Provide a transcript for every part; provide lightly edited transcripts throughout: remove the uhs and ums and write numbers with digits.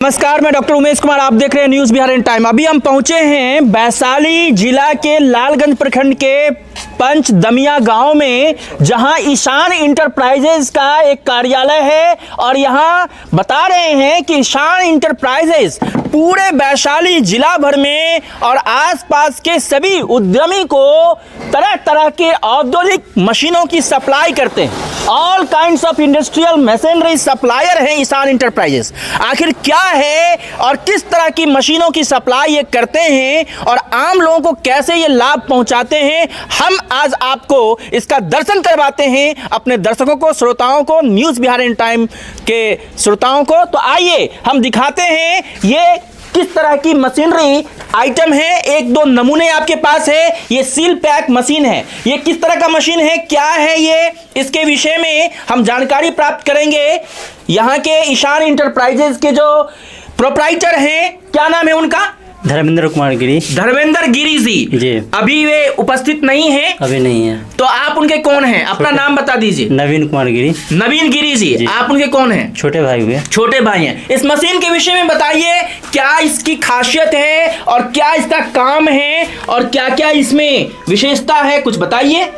नमस्कार, मैं डॉक्टर उमेश कुमार। आप देख रहे हैं न्यूज़ बिहार इन टाइम। अभी हम पहुंचे हैं वैशाली जिला के लालगंज प्रखंड के पंचदमिया गांव में, जहां ईशान इंटरप्राइजेज का एक कार्यालय है और यहां बता रहे हैं कि ईशान इंटरप्राइजेज पूरे वैशाली जिला भर में और आसपास के सभी उद्यमी को तरह तरह के औद्योगिक मशीनों की सप्लाई करते हैं। All kinds of industrial machinery supplier है ईशान इंटरप्राइजेस। आखिर क्या है और किस तरह की मशीनों की सप्लाई ये करते हैं और आम लोगों को कैसे ये लाभ पहुंचाते हैं, हम आज आपको इसका दर्शन करवाते हैं अपने दर्शकों को, श्रोताओं को, न्यूज़ बिहार इन टाइम के श्रोताओं को। तो आइए हम दिखाते हैं ये किस तरह की मशीनरी आइटम है। एक दो नमूने आपके पास है। ये सील पैक मशीन है। ये किस तरह का मशीन है, क्या है ये, इसके विषय में हम जानकारी प्राप्त करेंगे। यहाँ के ईशान इंटरप्राइजेज के जो प्रोप्राइटर हैं, क्या नाम है उनका? धर्मेंद्र कुमार गिरी। धर्मेंद्र गिरी जी। अभी वे उपस्थित नहीं है? अभी नहीं है। तो आप उनके कौन हैं? अपना नाम बता दीजिए। नवीन कुमार गिरी। नवीन गिरी जी। आप उनके कौन हैं? छोटे भाई हुए। छोटे भाई हैं। इस मशीन के विषय में बताइए, क्या इसकी खासियत है और क्या इसका काम है और क्या क्या इसमें विशेषता है, कुछ बताइए।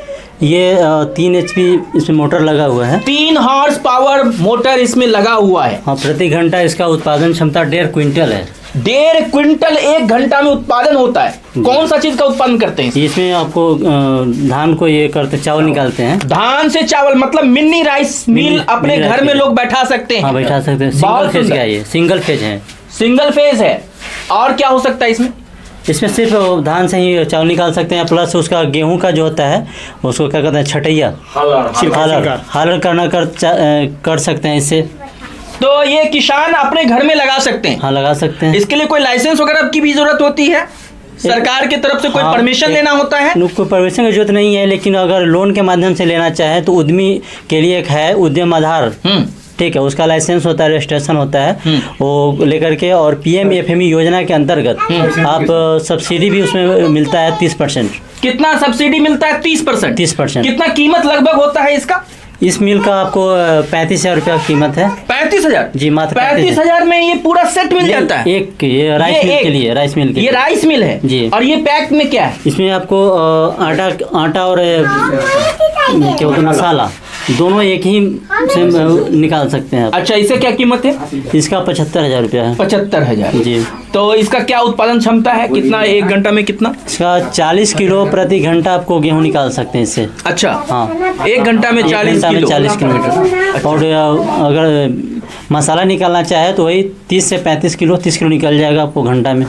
ये 3 HP इसमें मोटर लगा हुआ है। 3 हॉर्स पावर मोटर इसमें लगा हुआ है। हाँ, प्रति घंटा इसका उत्पादन क्षमता 1.5 क्विंटल है। 1.5 क्विंटल 1 घंटा में उत्पादन होता है। कौन सा चीज का उत्पादन करते हैं? इसमें आपको धान को ये करते, चावल निकालते हैं। धान से चावल, मतलब मिनी राइस मिल अपने घर में लोग बैठा सकते हैं। हाँ, बैठा सकते हैं। सिंगल फेज का ये सिंगल फेज है। सिंगल फेज है। और क्या हो सकता है इसमें? इसमें सिर्फ धान से ही चावल निकाल सकते हैं, प्लस उसका गेहूं का जो होता है उसको क्या कहते हैं, छटैया, हालर करना कर सकते हैं इससे। तो ये किसान अपने घर में लगा सकते हैं? हाँ, लगा सकते हैं। इसके लिए कोई लाइसेंस वगैरह की भी जरूरत होती है? सरकार की तरफ से कोई परमिशन लेना होता है? कोई परमिशन की जरूरत नहीं है, लेकिन अगर लोन के माध्यम से लेना चाहे तो उद्यमी के लिए एक है उद्यम आधार, ठीक है, उसका लाइसेंस होता है, रजिस्ट्रेशन होता है, वो लेकर के, और PM-FME योजना के अंतर्गत आप सब्सिडी भी उसमें मिलता है 30%। कितना सब्सिडी मिलता है? 30%। 30%। कितना कीमत लगभग होता है इसका? इस मिल का आपको 35,000 रुपया कीमत है। 35,000 जी, मात्र 35,000 में ये पूरा सेट मिल जाता है। एक ये राइस मिल के लिए, राइस मिल के ये राइस मिल है जी। और ये पैक में क्या है? इसमें आपको आटा और क्या बोलते हैं, मसाला, दोनों एक ही से निकाल सकते हैं। अच्छा, इससे क्या कीमत है? इसका 75,000 रुपया है। 75,000 जी। तो इसका क्या उत्पादन क्षमता है, कितना 1 घंटा में कितना? इसका 40 किलो प्रति घंटा आपको गेहूं निकाल सकते हैं इससे। अच्छा, हाँ, 1 घंटा में 40 किलोमीटर। और अगर मसाला निकालना चाहे तो वही 30 से 35 किलो, 30 किलो निकल जाएगा आपको घंटा में।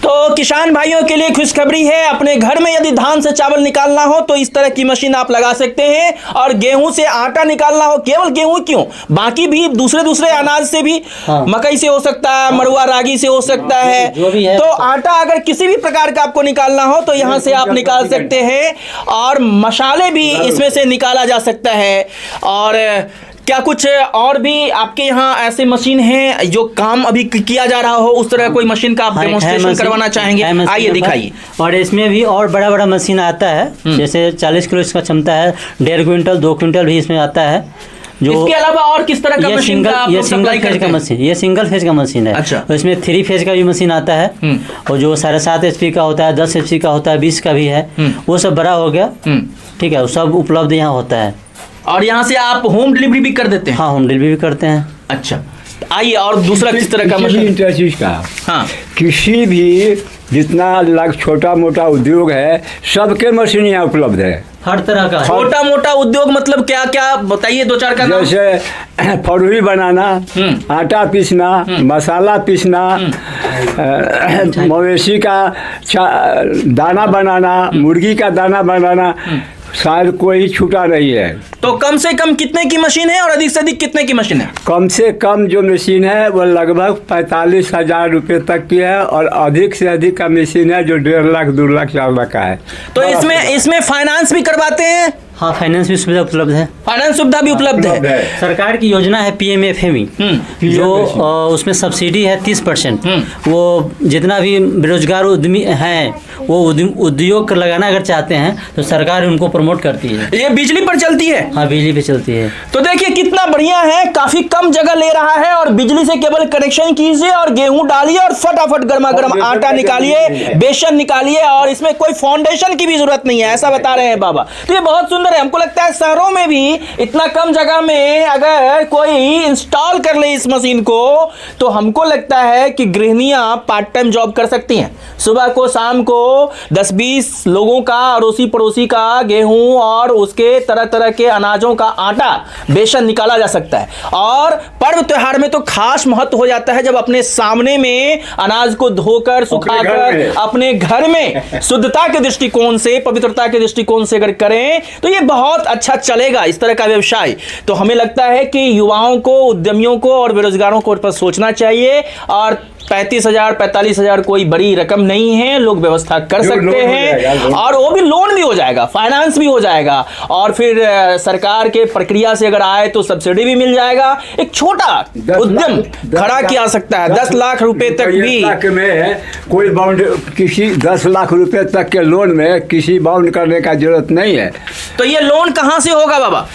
तो किसान भाइयों के लिए खुशखबरी है, अपने घर में यदि धान से चावल निकालना हो तो इस तरह की मशीन आप लगा सकते हैं। और गेहूं से आटा निकालना हो, केवल गेहूं क्यों, बाकी भी दूसरे अनाज से भी, हाँ, मकई से हो सकता है, मड़ुआ रागी से हो सकता है, जो भी है। तो आटा अगर किसी भी प्रकार का आपको निकालना हो तो यहाँ से आप निकाल सकते हैं। और मसाले भी इसमें से निकाला जा सकता है। और क्या कुछ और भी आपके यहाँ ऐसे मशीन हैं जो काम अभी किया जा रहा हो, उस तरह कोई मशीन का आप डेमोन्स्ट्रेशन करवाना चाहेंगे? आइए दिखाइए। और इसमें भी और बड़ा मशीन आता है, जैसे 40 किलो इसका क्षमता है, 1.5 क्विंटल 2 क्विंटल भी इसमें आता है। जो इसके अलावा और किस तरह का मशीन सिंगल फेज का मशीन, ये सिंगल फेज का मशीन है। अच्छा। इसमें 3 फेज का भी मशीन आता है, और जो 7.5 HP का होता है, 10 HP का होता है, 20 का भी है, वो सब बड़ा हो गया, ठीक है, वो सब उपलब्ध यहाँ होता है। और यहाँ से आप होम डिलीवरी भी कर देते हैं? हाँ, होम डिलीवरी भी करते हैं। अच्छा, आइए। और दूसरा किस तरह का मशीन? इंडस्ट्रीज का, हाँ, किसी भी जितना छोटा मोटा उद्योग है, सबके मशीन यहाँ उपलब्ध है। हर तरह का छोटा मोटा उद्योग मतलब क्या क्या बताइए, 2-4 का नाम। जैसे फरुई बनाना, आटा पीसना, मसाला पीसना, मवेशी का दाना बनाना, मुर्गी का दाना बनाना, शायद कोई छूटा नहीं है। तो कम से कम कितने की मशीन है और अधिक से अधिक कितने की मशीन है? कम से कम जो मशीन है वो लगभग 45,000 रुपये तक की है, और अधिक से अधिक का मशीन है जो 1.5 लाख 2 लाख 4 लाख का है। तो इसमें फाइनेंस भी करवाते हैं? हाँ, फाइनेंस भी सुविधा उपलब्ध है। फाइनेंस सुविधा भी उपलब्ध है। सरकार की योजना है PM-FME, जो उसमें सब्सिडी है 30%। वो जितना भी बेरोजगार उद्यमी हैं, वो उद्योग लगाना अगर चाहते हैं तो सरकार उनको प्रमोट प्रमोट करती है। ये बिजली पर चलती है? हाँ, बिजली पे चलती है। तो देखिए कितना बढ़िया है, काफी कम जगह ले रहा है और बिजली से केवल कनेक्शन कीजिए और गेहूं डालिए और फटाफट गर्मा गर्म आटा निकालिए, बेसन निकालिए और इसमें कोई फाउंडेशन की भी जरूरत नहीं है, ऐसा बता रहे हैं बाबा। तो ये बहुत सुंदर है। हमको लगता है शहरों में भी इतना कम जगह में अगर कोई इंस्टॉल कर ले इस मशीन को तो हमको लगता है कि गृहिणियां पार्ट टाइम जॉब कर सकती हैं। सुबह को शाम को 10-20 लोगों का, अड़ोसी पड़ोसी का गेहूं और उसके तरह तरह के अनाजों का आटा, बेसन निकाला जा सकता है। और पर्व त्योहार में तो खास महत्व हो जाता है जब अपने सामने में अनाज को धोकर सुखाकर अपने घर में शुद्धता के दृष्टिकोण से, पवित्रता के दृष्टिकोण से अगर करें तो ये बहुत अच्छा चलेगा इस तरह का व्यवसाय। तो हमें लगता है कि युवाओं को, उद्यमियों को और बेरोजगारों को इस पर सोचना चाहिए। और 35,000 45,000 कोई बड़ी रकम नहीं है, लोग व्यवस्था कर सकते हैं और वो भी लोन भी हो जाएगा, फाइनेंस भी हो जाएगा और फिर सरकार के प्रक्रिया से अगर आए तो सब्सिडी भी मिल जाएगा। एक छोटा उद्यम खड़ा किया सकता है 10 लाख रुपए तक भी में कोई बाउंड, किसी 10 लाख रुपए तक के लोन में किसी बाउंड करने का जरूरत नहीं है। तो ये लोन कहां से होगा बाबा?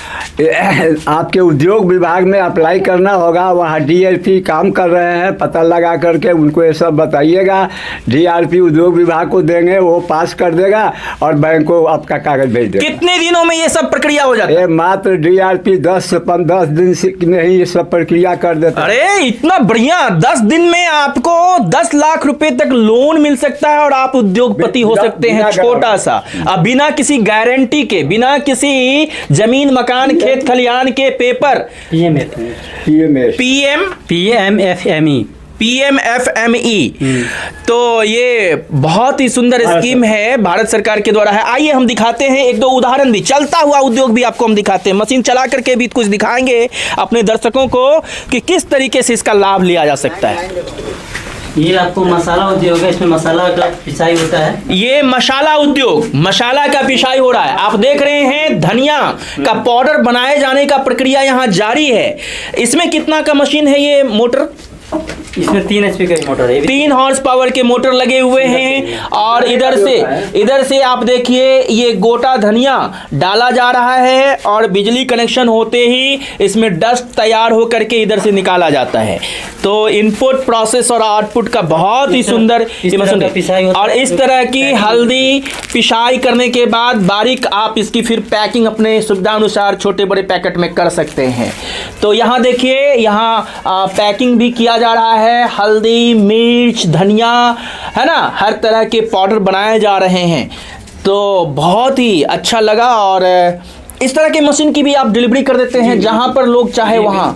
आपके उद्योग विभाग में अप्लाई करना होगा, वहाँ DRP काम कर रहे हैं, पता लगा करके उनको ये सब बताइएगा। DRP उद्योग विभाग को देंगे, वो पास कर देगा और बैंक को आपका कागज भेज देगा। कितने दिनों में ये सब प्रक्रिया हो जाती है? मात्र DRP 10 से 15 दिन से में ही ये सब प्रक्रिया कर देता है। अरे इतना बढ़िया, 10 दिन में आपको 10 लाख रुपए तक लोन मिल सकता है और आप उद्योगपति हो सकते हैं छोटा सा, अब बिना किसी गारंटी के, बिना किसी जमीन मकान खेत खलिहान के पेपर। PMFME। तो ये बहुत ही सुंदर स्कीम है, भारत सरकार के द्वारा है। आइए हम दिखाते हैं एक दो उदाहरण भी, चलता हुआ उद्योग भी आपको हम दिखाते हैं, मशीन चला करके भी कुछ दिखाएंगे अपने दर्शकों को कि किस तरीके से इसका लाभ लिया जा सकता है। ये आपको मसाला उद्योग है, इसमें मसाला का पिसाई होता है। ये मसाला उद्योग, मसाला का पिसाई हो रहा है। आप देख रहे हैं धनिया का पाउडर बनाए जाने का प्रक्रिया यहाँ जारी है। इसमें कितना का मशीन है ये मोटर? इसमें 3 HP का मोटर है, 3 हॉर्स पावर के मोटर लगे हुए हैं और इधर से आप देखिए ये गोटा धनिया डाला जा रहा है और बिजली कनेक्शन होते ही इसमें डस्ट तैयार होकर के इधर से निकाला जाता है। तो इनपुट, प्रोसेस और आउटपुट का बहुत ही सुंदर और इस तरह की हल्दी पिसाई करने के बाद बारीक आप इसकी फिर पैकिंग अपने सुविधा अनुसार छोटे बड़े पैकेट में कर सकते हैं। तो यहाँ देखिए, यहाँ पैकिंग भी किया जा रहा है, हल्दी, मिर्च, धनिया, है ना, हर तरह के पाउडर बनाए जा रहे हैं। तो बहुत ही अच्छा लगा और इस तरह की मशीन की भी आप डिलीवरी कर देते हैं जहां पर लोग चाहे वहां,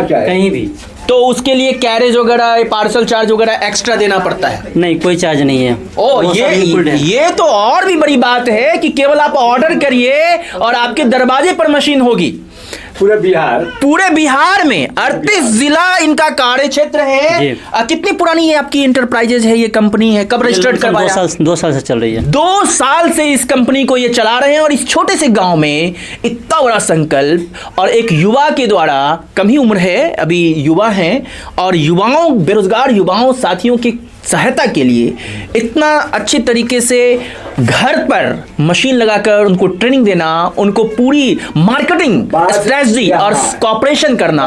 कहीं भी। तो उसके लिए कैरेज वगैरह, पार्सल चार्ज वगैरह एक्स्ट्रा देना पड़ता है? नहीं, कोई चार्ज नहीं है। ओ ये तो और भी बड़ी बात है कि केवल आप ऑर्डर करिए और आपके दरवाजे पर मशीन होगी। पूरे बिहार में 38 जिला इनका कार्य क्षेत्र है। कितनी पुरानी ये आपकी इंटरप्राइजेज है, ये कंपनी है, कब रजिस्टर्ड करवाया? 2 साल से चल रही है। 2 साल से इस कंपनी को ये चला रहे हैं और इस छोटे से गांव में इतना बड़ा संकल्प और एक युवा के द्वारा, कम ही उम्र है, अभी युवा हैं और युवाओं, बेरोजगार युवाओं साथियों की सहायता के लिए इतना अच्छे तरीके से घर पर मशीन लगाकर उनको ट्रेनिंग देना, उनको पूरी मार्केटिंग स्ट्रेटजी और कॉपरेशन करना।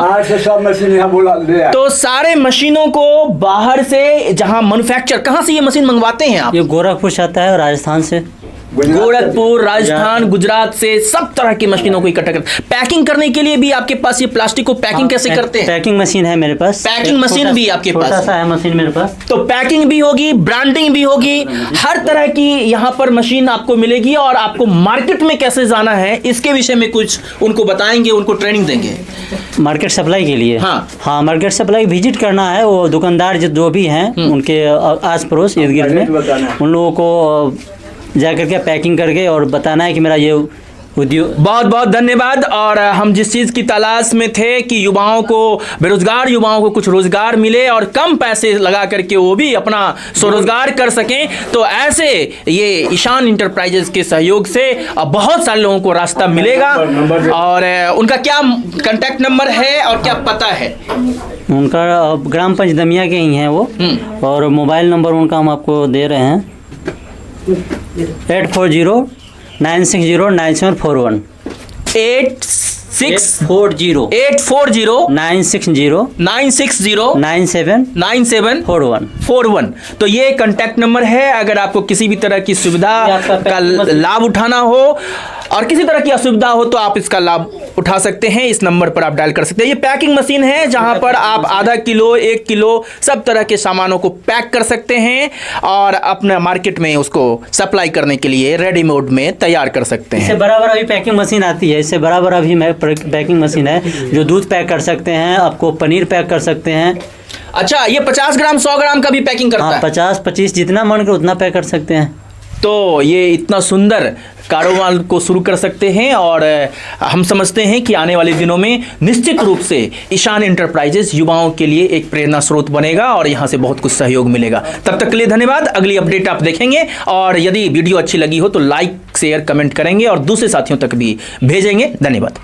तो सारे मशीनों को बाहर से, जहां मैन्युफैक्चर, कहां से ये मशीन मंगवाते हैं आप? ये गोरखपुर से आता है, राजस्थान से। गोरखपुर, राजस्थान, गुजरात से सब तरह की मशीनों को इकट्ठा कर। पैकिंग करने के लिए भी आपके पास ये प्लास्टिक को पैकिंग कैसे करते हैं? पैकिंग मशीन है मेरे पास। पैकिंग मशीन भी आपके पास? छोटा सा है मशीन मेरे पास। तो पैकिंग भी होगी, ब्रांडिंग भी होगी, हर तरह की यहाँ पर मशीन आपको मिलेगी और आपको मार्केट में कैसे जाना है इसके विषय में कुछ उनको बताएंगे, उनको ट्रेनिंग देंगे। मार्केट सप्लाई के लिए? हाँ, मार्केट सप्लाई विजिट करना है। वो दुकानदार जो भी हैं उनके आस पड़ोस इर्द गिर्द में, उन लोगों को जाकर के पैकिंग करके और बताना है कि मेरा ये उद्योग। बहुत बहुत धन्यवाद। और हम जिस चीज़ की तलाश में थे कि युवाओं को, बेरोजगार युवाओं को कुछ रोजगार मिले और कम पैसे लगा करके वो भी अपना स्वरोजगार कर सकें, तो ऐसे ये ईशान इंटरप्राइजेज के सहयोग से बहुत सारे लोगों को रास्ता मिलेगा। और उनका क्या कांटेक्ट नंबर है और क्या पता है? उनका ग्राम पंच दमिया के ही हैं वो, और मोबाइल नंबर उनका हम आपको दे रहे हैं 840 9609741 8640 840 960 960 97 97 41 41। तो ये कांटेक्ट नंबर है। अगर आपको किसी भी तरह की सुविधा ये आपका का पैकिंग मशीन- लाभ उठाना हो और किसी तरह की असुविधा हो तो आप इसका लाभ उठा सकते हैं। इस नंबर पर आप डायल कर सकते हैं। ये पैकिंग मशीन है जहां पर आप आधा किलो 1 किलो सब तरह के सामानों को पैक कर सकते हैं और अपने मार्केट में उसको सप्लाई करने के लिए रेडीमेड में तैयार कर सकते इससे हैं। बराबर अभी पैकिंग मशीन आती है। इससे बराबर अभी पैकिंग मशीन है जो दूध पैक कर सकते हैं, आपको पनीर पैक कर सकते हैं। अच्छा, ये 50 ग्राम 100 ग्राम का भी पैकिंग करता हाँ, है। 50-25 जितना मन कर उतना पैक कर सकते हैं। तो ये इतना सुंदर कारोबार को शुरू कर सकते हैं और हम समझते हैं कि आने वाले दिनों में निश्चित रूप से ईशान इंटरप्राइजेस युवाओं के लिए एक प्रेरणा स्रोत बनेगा और यहाँ से बहुत कुछ सहयोग मिलेगा। तब तक के लिए धन्यवाद। अगली अपडेट आप देखेंगे और यदि वीडियो अच्छी लगी हो तो लाइक शेयर कमेंट करेंगे और दूसरे साथियों तक भी भेजेंगे। धन्यवाद।